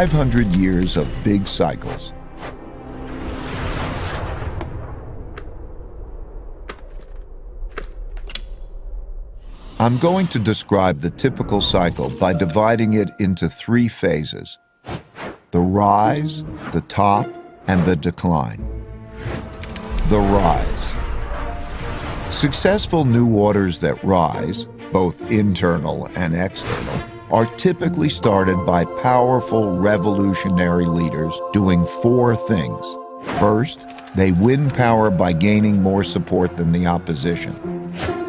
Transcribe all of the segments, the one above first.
500 years of big cycles. I'm going to describe the typical cycle by dividing it into 3 phases: the rise, the top, and the decline. The rise. Successful new orders that rise, both internal and external, are typically started by powerful revolutionary leaders doing 4 things. First, they win power by gaining more support than the opposition.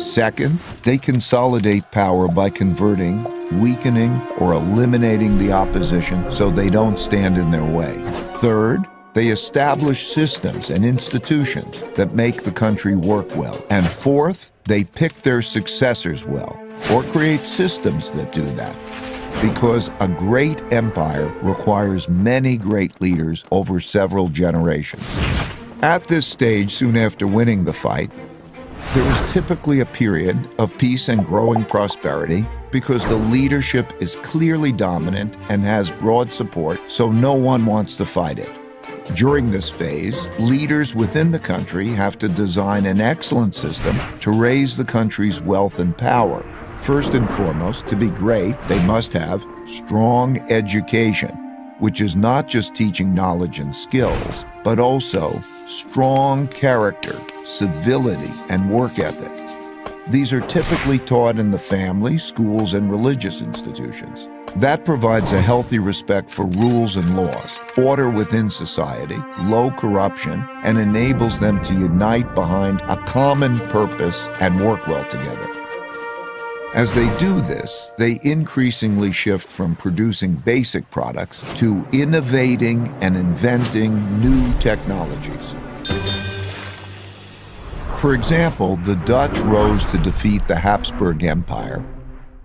Second, they consolidate power by converting, weakening, or eliminating the opposition so they don't stand in their way. Third, they establish systems and institutions that make the country work well. And fourth, they pick their successors well, or create systems that do that. Because a great empire requires many great leaders over several generations. At this stage, soon after winning the fight, there is typically a period of peace and growing prosperity because the leadership is clearly dominant and has broad support, so no one wants to fight it. During this phase, leaders within the country have to design an excellent system to raise the country's wealth and power. First and foremost, to be great, they must have strong education, which is not just teaching knowledge and skills, but also strong character, civility, and work ethic. These are typically taught in the family, schools, and religious institutions. That provides a healthy respect for rules and laws, order within society, low corruption, and enables them to unite behind a common purpose and work well together. As they do this, they increasingly shift from producing basic products to innovating and inventing new technologies. For example, the Dutch rose to defeat the Habsburg Empire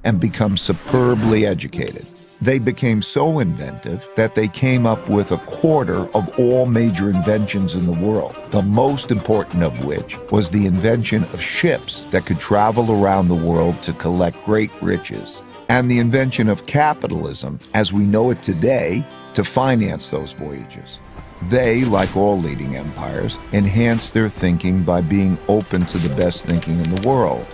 and become superbly educated. They became so inventive that they came up with 1/4 of all major inventions in the world, the most important of which was the invention of ships that could travel around the world to collect great riches, and the invention of capitalism, as we know it today, to finance those voyages. They, like all leading empires, enhanced their thinking by being open to the best thinking in the world.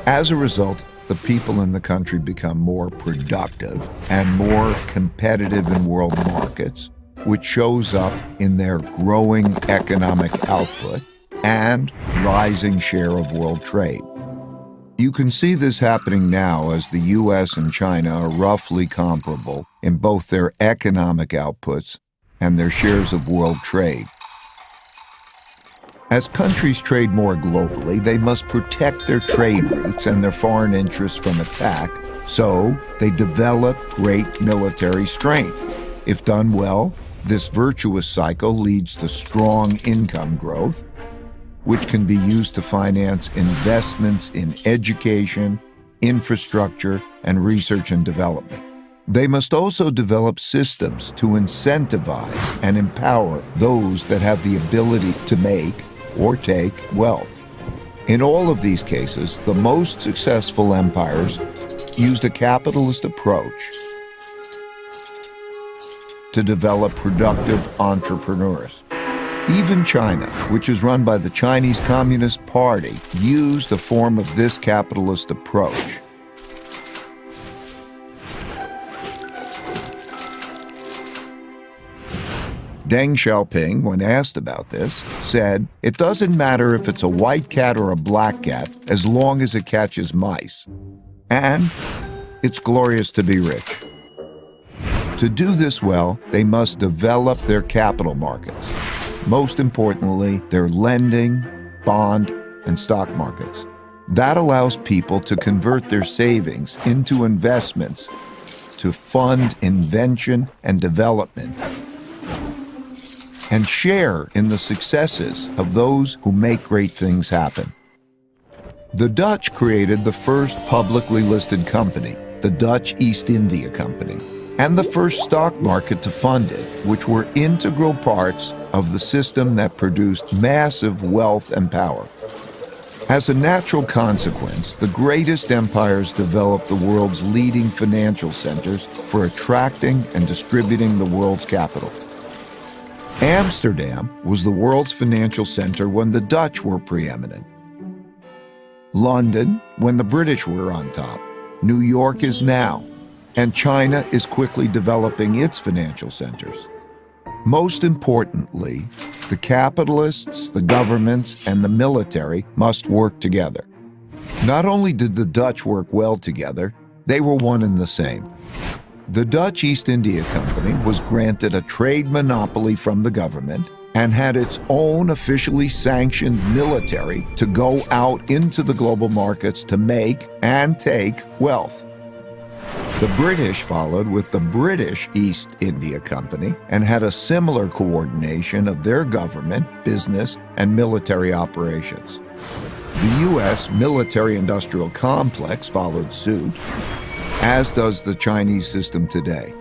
As a result, the people in the country become more productive and more competitive in world markets, which shows up in their growing economic output and rising share of world trade. You can see this happening now as the US and China are roughly comparable in both their economic outputs and their shares of world trade. As countries trade more globally, they must protect their trade routes and their foreign interests from attack, so they develop great military strength. If done well, this virtuous cycle leads to strong income growth, which can be used to finance investments in education, infrastructure, and research and development. They must also develop systems to incentivize and empower those that have the ability to make or take wealth. In all of these cases, the most successful empires used a capitalist approach to develop productive entrepreneurs. Even China, which is run by the Chinese Communist Party, used a form of this capitalist approach. Deng Xiaoping, when asked about this, said, "It doesn't matter if it's a white cat or a black cat, as long as it catches mice. And it's glorious to be rich." To do this well, they must develop their capital markets. Most importantly, their lending, bond, and stock markets. That allows people to convert their savings into investments to fund invention and development, and share in the successes of those who make great things happen. The Dutch created the first publicly listed company, the Dutch East India Company, and the first stock market to fund it, which were integral parts of the system that produced massive wealth and power. As a natural consequence, the greatest empires developed the world's leading financial centers for attracting and distributing the world's capital. Amsterdam was the world's financial center when the Dutch were preeminent. London, when the British were on top. New York is now, and China is quickly developing its financial centers. Most importantly, the capitalists, the governments, and the military must work together. Not only did the Dutch work well together, they were one and the same. The Dutch East India Company was granted a trade monopoly from the government and had its own officially sanctioned military to go out into the global markets to make and take wealth. The British followed with the British East India Company and had a similar coordination of their government, business, and military operations. The U.S. military-industrial complex followed suit, as does the Chinese system today.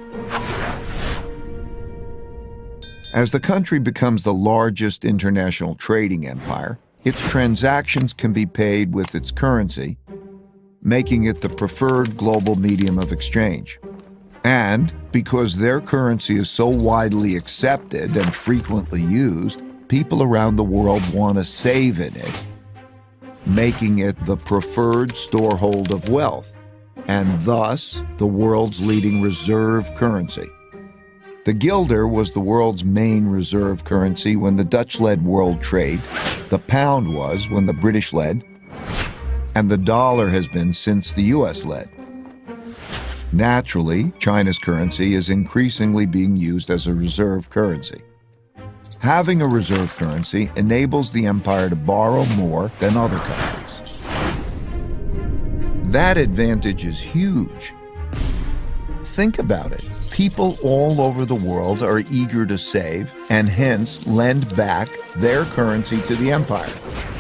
As the country becomes the largest international trading empire, its transactions can be paid with its currency, making it the preferred global medium of exchange. And because their currency is so widely accepted and frequently used, people around the world want to save in it, making it the preferred storehold of wealth, and thus the world's leading reserve currency. The guilder was the world's main reserve currency when the Dutch led world trade, the pound was when the British led, and the dollar has been since the US led. Naturally, China's currency is increasingly being used as a reserve currency. Having a reserve currency enables the empire to borrow more than other countries. That advantage is huge. Think about it. People all over the world are eager to save and hence lend back their currency to the empire.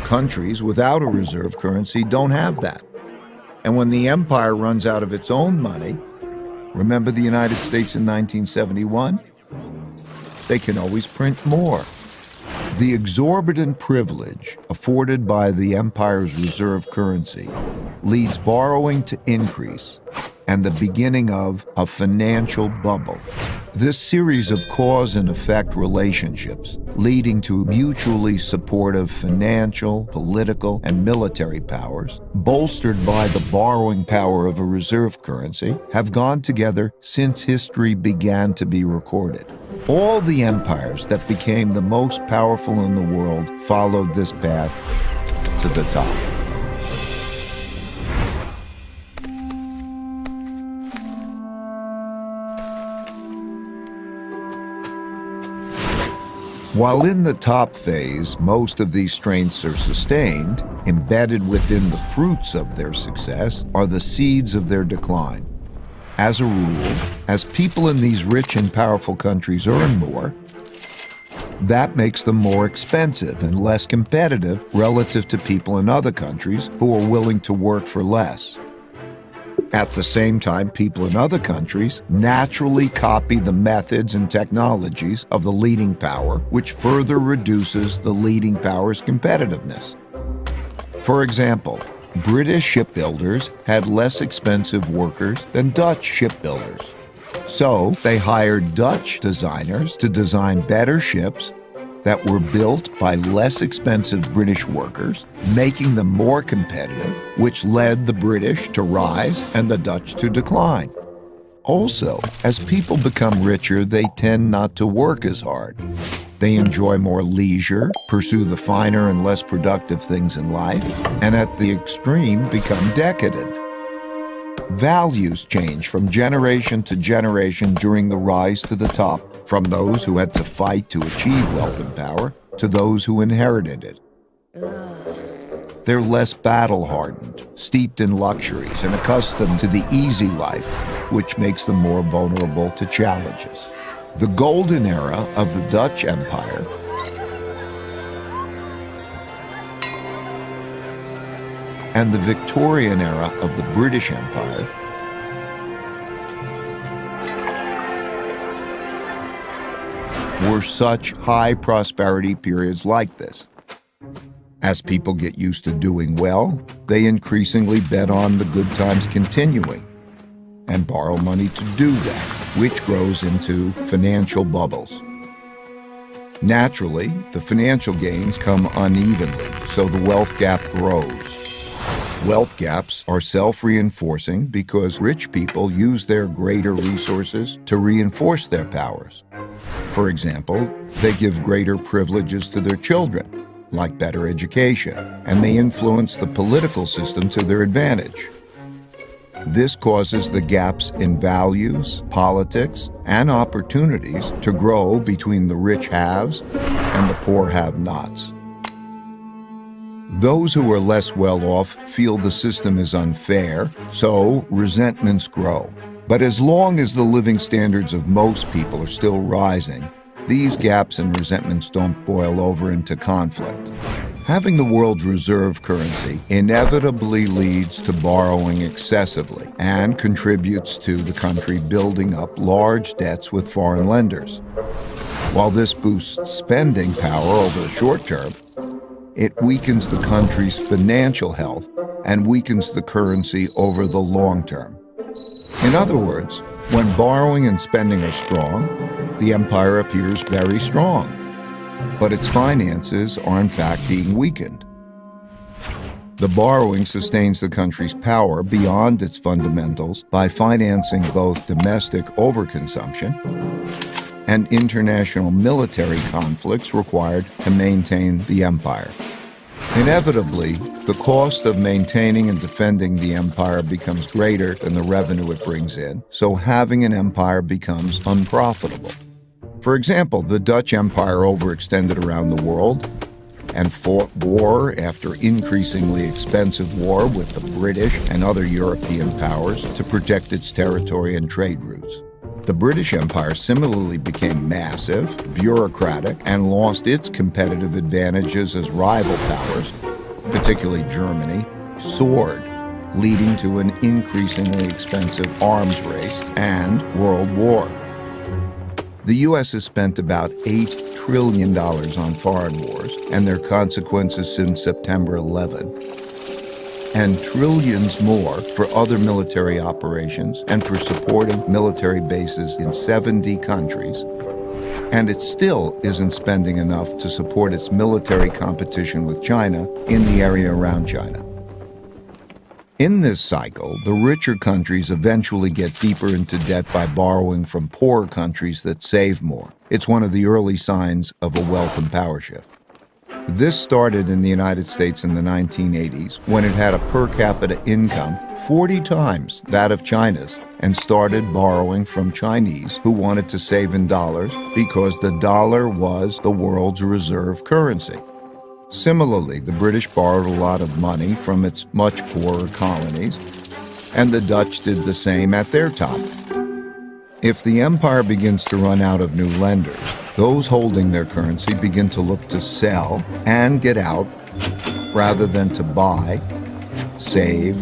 Countries without a reserve currency don't have that. And when the empire runs out of its own money, remember the United States in 1971? They can always print more. The exorbitant privilege afforded by the empire's reserve currency leads borrowing to increase and the beginning of a financial bubble. This series of cause and effect relationships leading to mutually supportive financial, political, and military powers, bolstered by the borrowing power of a reserve currency, have gone together since history began to be recorded. All the empires that became the most powerful in the world followed this path to the top. While in the top phase, most of these strengths are sustained, embedded within the fruits of their success are the seeds of their decline. As a rule, as people in these rich and powerful countries earn more, that makes them more expensive and less competitive relative to people in other countries who are willing to work for less. At the same time, people in other countries naturally copy the methods and technologies of the leading power, which further reduces the leading power's competitiveness. For example, British shipbuilders had less expensive workers than Dutch shipbuilders. So they hired Dutch designers to design better ships that were built by less expensive British workers, making them more competitive, which led the British to rise and the Dutch to decline. Also, as people become richer, they tend not to work as hard. They enjoy more leisure, pursue the finer and less productive things in life, and at the extreme become decadent. Values change from generation to generation during the rise to the top, from those who had to fight to achieve wealth and power to those who inherited it. They're less battle-hardened, steeped in luxuries, and accustomed to the easy life, which makes them more vulnerable to challenges. The golden era of the Dutch Empire and the Victorian era of the British Empire were such high prosperity periods like this. As people get used to doing well, they increasingly bet on the good times continuing and borrow money to do that, which grows into financial bubbles. Naturally, the financial gains come unevenly, so the wealth gap grows. Wealth gaps are self-reinforcing because rich people use their greater resources to reinforce their powers. For example, they give greater privileges to their children, like better education, and they influence the political system to their advantage. This causes the gaps in values, politics, and opportunities to grow between the rich haves and the poor have-nots. Those who are less well off feel the system is unfair, so resentments grow. But as long as the living standards of most people are still rising, these gaps and resentments don't boil over into conflict. Having the world's reserve currency inevitably leads to borrowing excessively and contributes to the country building up large debts with foreign lenders. While this boosts spending power over the short term, it weakens the country's financial health and weakens the currency over the long term. In other words, when borrowing and spending are strong, the empire appears very strong, but its finances are in fact being weakened. The borrowing sustains the country's power beyond its fundamentals by financing both domestic overconsumption and international military conflicts required to maintain the empire. Inevitably, the cost of maintaining and defending the empire becomes greater than the revenue it brings in, so having an empire becomes unprofitable. For example, the Dutch Empire overextended around the world and fought war after increasingly expensive war with the British and other European powers to protect its territory and trade routes. The British Empire similarly became massive, bureaucratic, and lost its competitive advantages as rival powers, particularly Germany, soared, leading to an increasingly expensive arms race and world war. The U.S. has spent about $8 trillion on foreign wars and their consequences since September 11th, and trillions more for other military operations and for supporting military bases in 70 countries. And it still isn't spending enough to support its military competition with China in the area around China. In this cycle, the richer countries eventually get deeper into debt by borrowing from poorer countries that save more. It's one of the early signs of a wealth and power shift. This started in the United States in the 1980s when it had a per capita income 40 times that of China's and started borrowing from Chinese who wanted to save in dollars because the dollar was the world's reserve currency. Similarly, the British borrowed a lot of money from its much poorer colonies, and the Dutch did the same at their top. If the empire begins to run out of new lenders, those holding their currency begin to look to sell and get out rather than to buy, save,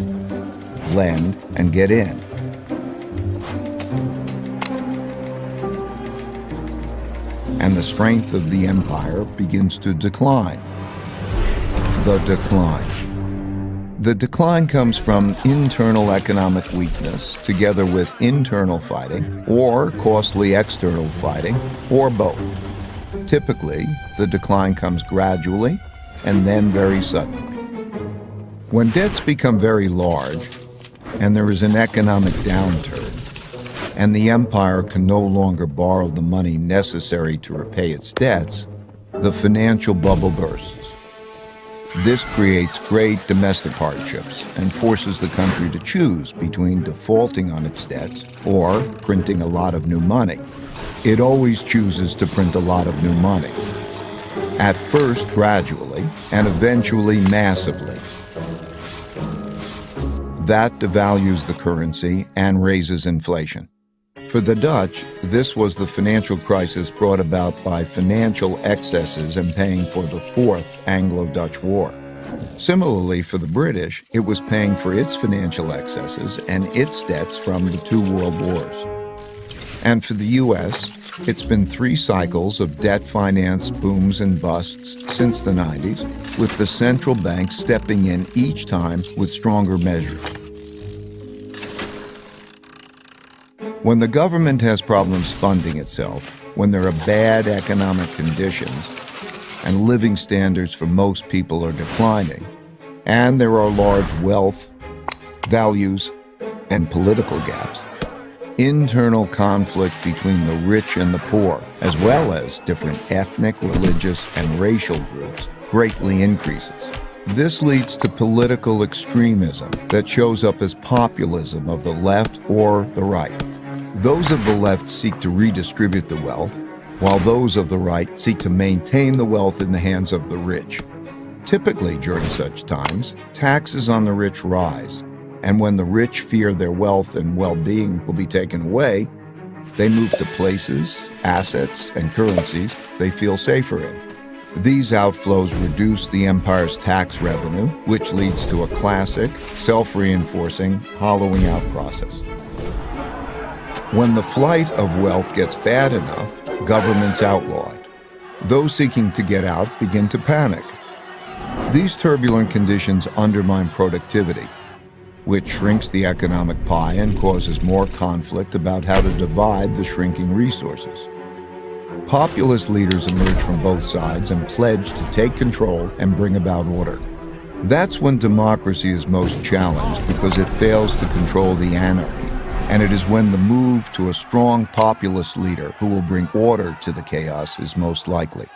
lend, and get in. And the strength of the empire begins to decline. The decline comes from internal economic weakness together with internal fighting or costly external fighting or both. Typically, the decline comes gradually and then very suddenly. When debts become very large and there is an economic downturn and the empire can no longer borrow the money necessary to repay its debts, the financial bubble bursts. This creates great domestic hardships and forces the country to choose between defaulting on its debts or printing a lot of new money. It always chooses to print a lot of new money, at first gradually and eventually massively. That devalues the currency and raises inflation. For the Dutch, this was the financial crisis brought about by financial excesses and paying for the Fourth Anglo-Dutch War. Similarly, for the British, it was paying for its financial excesses and its debts from the two world wars. And for the U.S., It's been 3 cycles of debt finance booms and busts since the 90s, with the central banks stepping in each time with stronger measures. When the government has problems funding itself, when there are bad economic conditions, and living standards for most people are declining, and there are large wealth, values, and political gaps, internal conflict between the rich and the poor, as well as different ethnic, religious, and racial groups, greatly increases. This leads to political extremism that shows up as populism of the left or the right. Those of the left seek to redistribute the wealth, while those of the right seek to maintain the wealth in the hands of the rich. Typically, during such times, taxes on the rich rise, and when the rich fear their wealth and well-being will be taken away, they move to places, assets, and currencies they feel safer in. These outflows reduce the empire's tax revenue, which leads to a classic, self-reinforcing, hollowing out process. When the flight of wealth gets bad enough, governments outlaw it. Those seeking to get out begin to panic. These turbulent conditions undermine productivity, which shrinks the economic pie and causes more conflict about how to divide the shrinking resources. Populist leaders emerge from both sides and pledge to take control and bring about order. That's when democracy is most challenged because it fails to control the anarchy. And it is when the move to a strong populist leader who will bring order to the chaos is most likely.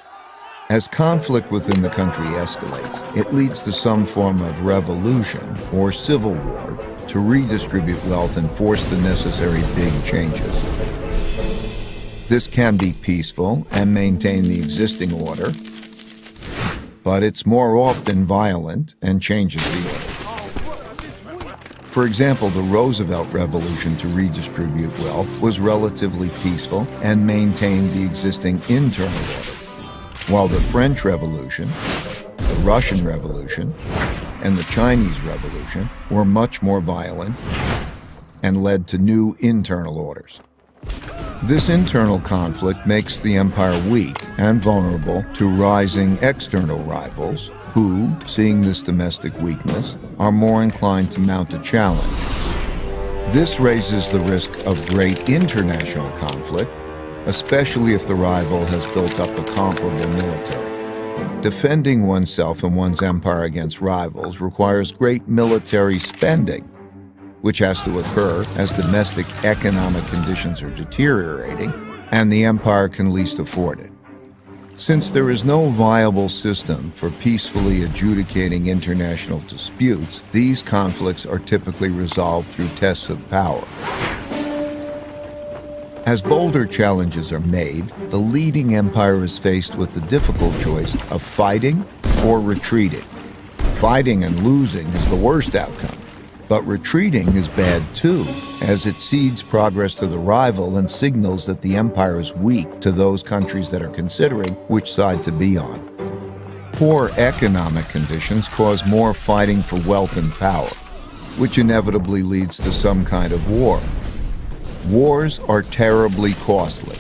As conflict within the country escalates, it leads to some form of revolution or civil war to redistribute wealth and force the necessary big changes. This can be peaceful and maintain the existing order, but it's more often violent and changes the order. For example, the Roosevelt Revolution to redistribute wealth was relatively peaceful and maintained the existing internal order, while the French Revolution, the Russian Revolution, and the Chinese Revolution were much more violent and led to new internal orders. This internal conflict makes the empire weak and vulnerable to rising external rivals who, seeing this domestic weakness, are more inclined to mount a challenge. This raises the risk of great international conflict, especially if the rival has built up a comparable military. Defending oneself and one's empire against rivals requires great military spending, which has to occur as domestic economic conditions are deteriorating and the empire can least afford it. Since there is no viable system for peacefully adjudicating international disputes, these conflicts are typically resolved through tests of power. As bolder challenges are made, the leading empire is faced with the difficult choice of fighting or retreating. Fighting and losing is the worst outcome, but retreating is bad too, as it cedes progress to the rival and signals that the empire is weak to those countries that are considering which side to be on. Poor economic conditions cause more fighting for wealth and power, which inevitably leads to some kind of war. Wars are terribly costly.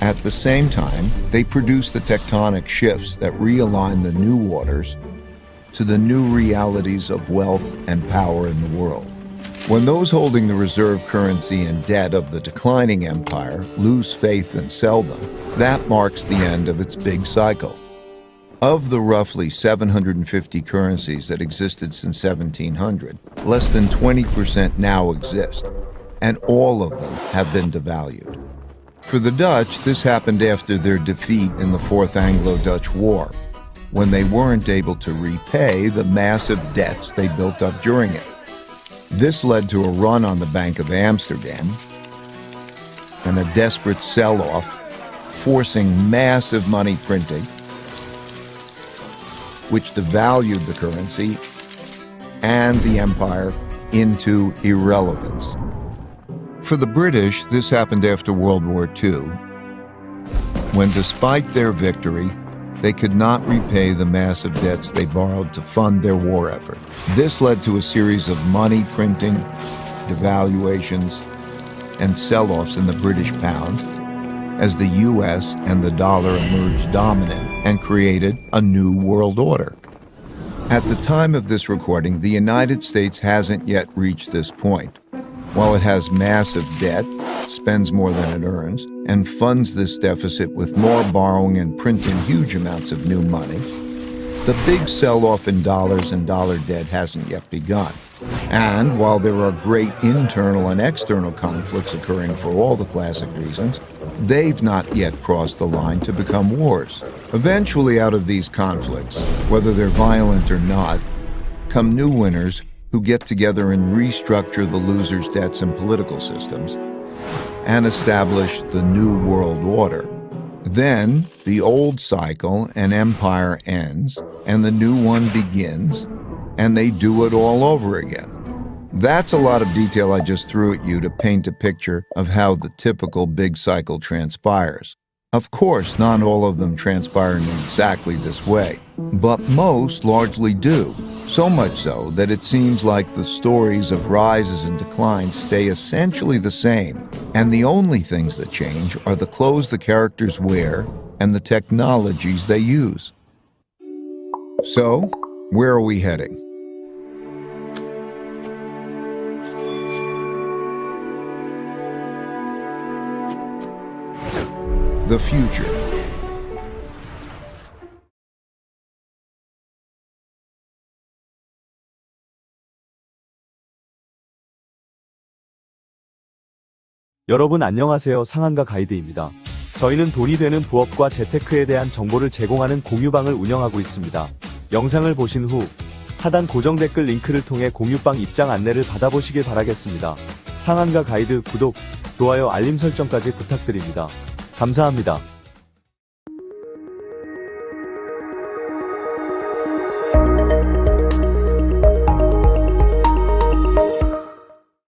At the same time, they produce the tectonic shifts that realign the new orders to the new realities of wealth and power in the world. When those holding the reserve currency and debt of the declining empire lose faith and sell them, that marks the end of its big cycle. Of the roughly 750 currencies that existed since 1700, less than 20% now exist, and all of them have been devalued. For the Dutch, this happened after their defeat in the Fourth Anglo-Dutch War, when they weren't able to repay the massive debts they built up during it. This led to a run on the Bank of Amsterdam and a desperate sell-off, forcing massive money printing, which devalued the currency and the empire into irrelevance. For the British, this happened after World War II, when despite their victory, they could not repay the massive debts they borrowed to fund their war effort. This led to a series of money printing, devaluations, and sell-offs in the British pound, as the US and the dollar emerged dominant and created a new world order. At the time of this recording, the United States hasn't yet reached this point. While it has massive debt, spends more than it earns, and funds this deficit with more borrowing and printing huge amounts of new money, the big sell-off in dollars and dollar debt hasn't yet begun. And while there are great internal and external conflicts occurring for all the classic reasons, they've not yet crossed the line to become wars. Eventually, out of these conflicts, whether they're violent or not, come new winners who get together and restructure the losers' debts and political systems and establish the new world order. Then the old cycle and empire ends and the new one begins, and they do it all over again. That's a lot of detail I just threw at you to paint a picture of how the typical big cycle transpires. Of course, not all of them transpire in exactly this way, but most largely do. So much so that it seems like the stories of rises and declines stay essentially the same, and the only things that change are the clothes the characters wear and the technologies they use. So, where are we heading? The future. 여러분 안녕하세요. 상한가 가이드입니다. 저희는 돈이 되는 부업과 재테크에 대한 정보를 제공하는 공유방을 운영하고 있습니다. 영상을 보신 후 하단 고정 댓글 링크를 통해 공유방 입장 안내를 받아보시길 바라겠습니다. 상한가 가이드 구독, 좋아요, 알림 설정까지 부탁드립니다. 감사합니다.